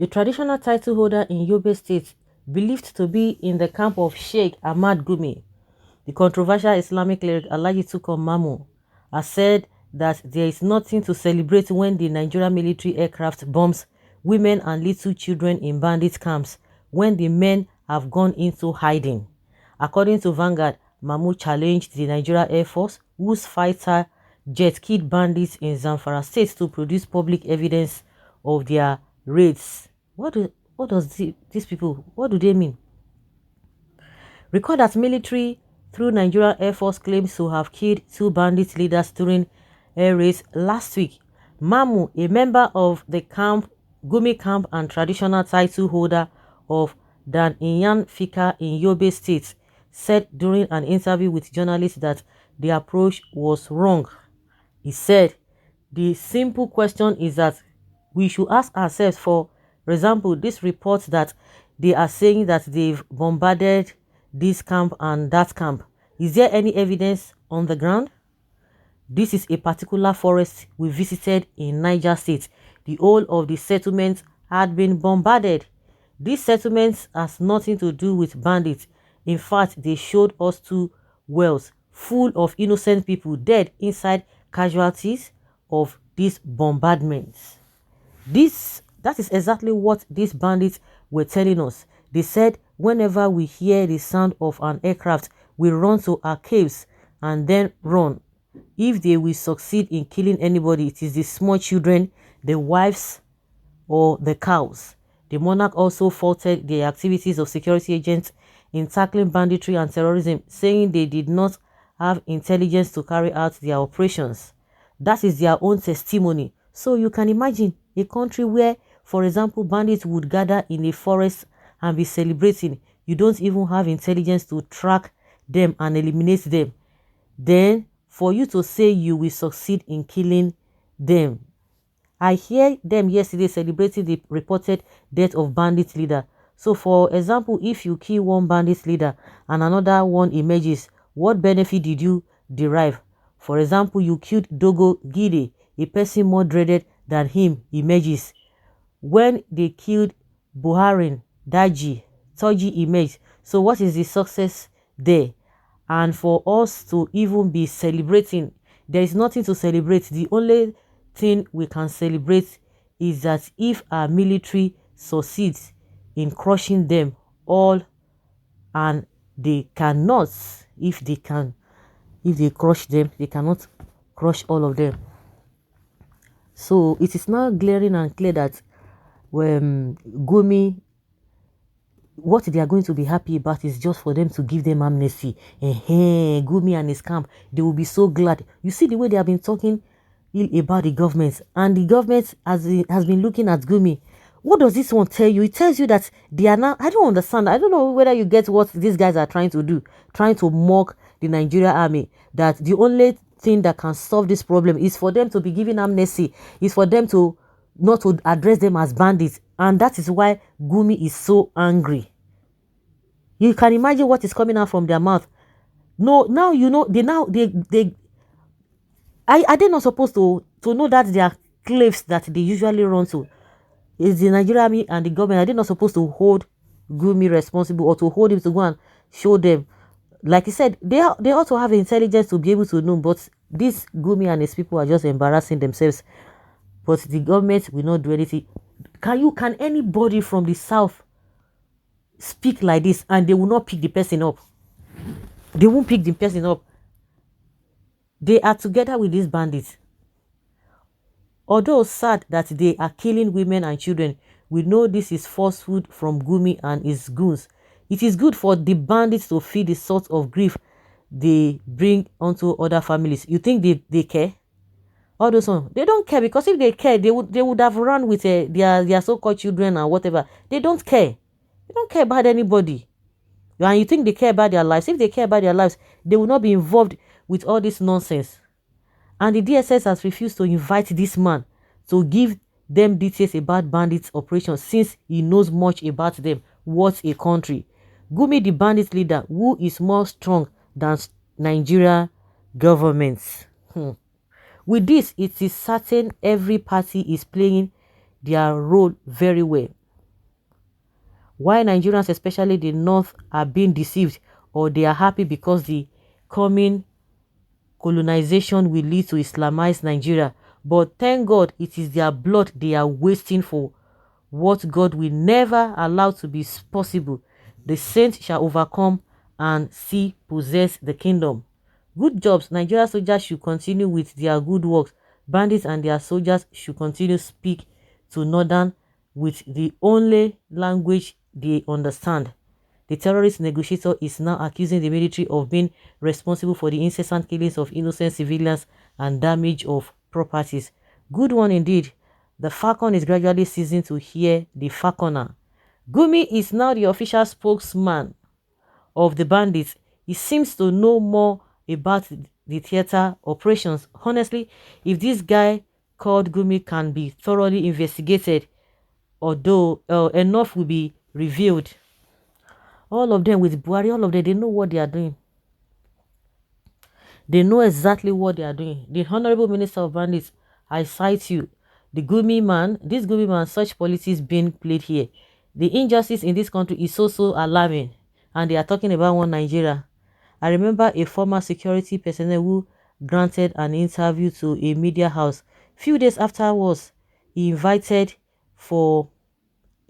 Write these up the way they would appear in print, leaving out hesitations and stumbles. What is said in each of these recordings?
traditional title holder in Yobe State, believed to be in the camp of Sheikh Ahmad Gumi, the controversial Islamic cleric Alhaji Tukur Mamu, has said that there is nothing to celebrate when the Nigerian military aircraft bombs women and little children in bandit camps when the men have gone into hiding. According to Vanguard, Mamu challenged the Nigerian Air Force, whose fighter jet killed bandits in Zamfara State, to produce public evidence of their raids. What does these people, what do they mean? Recall that military through Nigerian Air Force claims to have killed 2 bandit leaders during air raids last week. Mamu, a member of the camp, Gumi camp and traditional title holder of the Ñ'ARM in Yobe State, said during an interview with journalists that the approach was wrong. He said, the simple question is that we should ask ourselves, for example, this report that they are saying that they've bombarded this camp and that camp. Is there any evidence on the ground? This is a particular forest we visited in Niger State. The whole of the settlements had been bombarded. These settlements has nothing to do with bandits. In fact, they showed us 2 wells full of innocent people dead inside casualties of these bombardments. That is exactly what these bandits were telling us. They said whenever we hear the sound of an aircraft, we run to our caves and then run. If they will succeed in killing anybody, it is the small children, the wives, or the cows. The monarch also faulted the activities of security agents in tackling banditry and terrorism, saying they did not have intelligence to carry out their operations. That is their own testimony. So you can imagine a country where, for example, bandits would gather in a forest and be celebrating. You don't even have intelligence to track them and eliminate them. Then, for you to say you will succeed in killing them. I hear them yesterday celebrating the reported death of bandit leader. So, for example, if you kill one bandit leader and another one emerges, what benefit did you derive? For example, you killed Dogo Gide, a person more dreaded than him emerges. When they killed Buharin, Daji, Toji emerged. So what is the success there? And for us to even be celebrating, there is nothing to celebrate. The only thing we can celebrate is that if our military succeeds in crushing them all, and they cannot, if they crush them, they cannot crush all of them. So it is now glaring and clear that when Gumi, what they are going to be happy about is just for them to give them amnesty. Gumi and his camp, they will be so glad. You see the way they have been talking ill about the government, and the government has been looking at Gumi. What does this one tell you? It tells you that they are now, I don't understand. I don't know whether you get what these guys are trying to do, trying to mock the Nigerian army, that the only thing that can solve this problem is for them to be given amnesty, is for them to not to address them as bandits. And that is why Gumi is so angry. You can imagine what is coming out from their mouth. No, now you know, are they not supposed to know that there are cliffs that they usually run to? Is the Nigerian army and the government, are they not supposed to hold Gumi responsible, or to hold him to go and show them? Like he said, they also have intelligence to be able to know, but this Gumi and his people are just embarrassing themselves. But the government will not do anything. Can anybody from the south speak like this and they will not pick the person up? They won't pick the person up. They are together with these bandits. Although sad that they are killing women and children, we know this is falsehood from Gumi and his goons. It is good for the bandits to feel the sort of grief they bring onto other families. You think they care? All those ones, they don't care, because if they care, they would have run with their so-called children and whatever. They don't care. They don't care about anybody. And you think they care about their lives? If they care about their lives, they will not be involved with all this nonsense. And the DSS has refused to invite this man to give them details about bandits' operations, since he knows much about them. What a country. Gumi, the bandit leader, who is more strong than Nigeria government. With this, it is certain every party is playing their role very well. Why Nigerians, especially the North, are being deceived, or they are happy because the coming colonization will lead to Islamized Nigeria. But thank God it is their blood they are wasting for what God will never allow to be possible. The saints shall overcome and see possess the kingdom. Good jobs. Nigeria soldiers should continue with their good works. Bandits and their soldiers should continue speak to Northern with the only language they understand. The terrorist negotiator is now accusing the military of being responsible for the incessant killings of innocent civilians and damage of properties. Good one indeed. The falcon is gradually ceasing to hear the falconer. Gumi is now the official spokesman of the bandits. He seems to know more about the theater operations. Honestly, if this guy called Gumi can be thoroughly investigated, although enough will be revealed. All of them with Buhari, all of them, they know what they are doing. They know exactly what they are doing. The Honorable Minister of Bandits, I cite you. The Gumi man, this Gumi man, such politics being played here. The injustice in this country is so alarming. And they are talking about one Nigeria. I remember a former security personnel who granted an interview to a media house. Few days afterwards, he invited for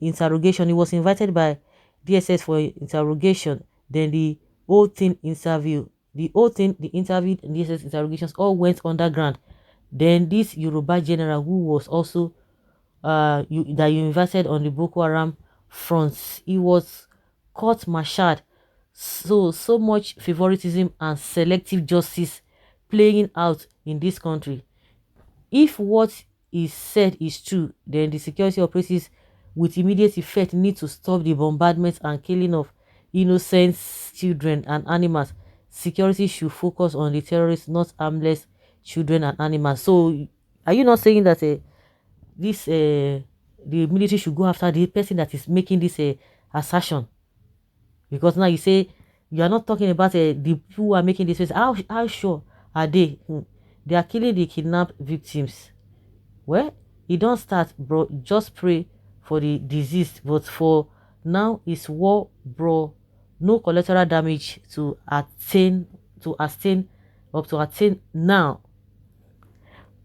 interrogation. He was invited by DSS for interrogation. Then the whole thing interview. The interview and DSS interrogations all went underground. Then this Yoruba general who was also that you invited on the Boko Haram front, he was court-martialed. So much favoritism and selective justice playing out in this country. If what is said is true, then the security operatives with immediate effect need to stop the bombardment and killing of innocent children and animals. Security should focus on the terrorists, not harmless children and animals. So, are you not saying that the military should go after the person that is making this assertion? Because now you say you are not talking about the people who are making this. How sure are they? They are killing the kidnapped victims. Well, it don't start, bro. Just pray for the deceased. But for now, it's war, bro. No collateral damage to attain now.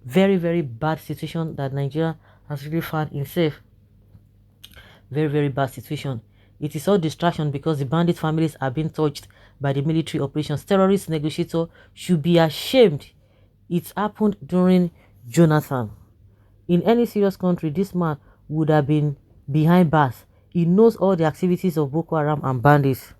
Very, very bad situation that Nigeria has really found itself. Very, very bad situation. It is all distraction because the bandit families are being touched by the military operations. Terrorist negotiator should be ashamed. It happened during Jonathan. In any serious country, this man would have been behind bars. He knows all the activities of Boko Haram and bandits.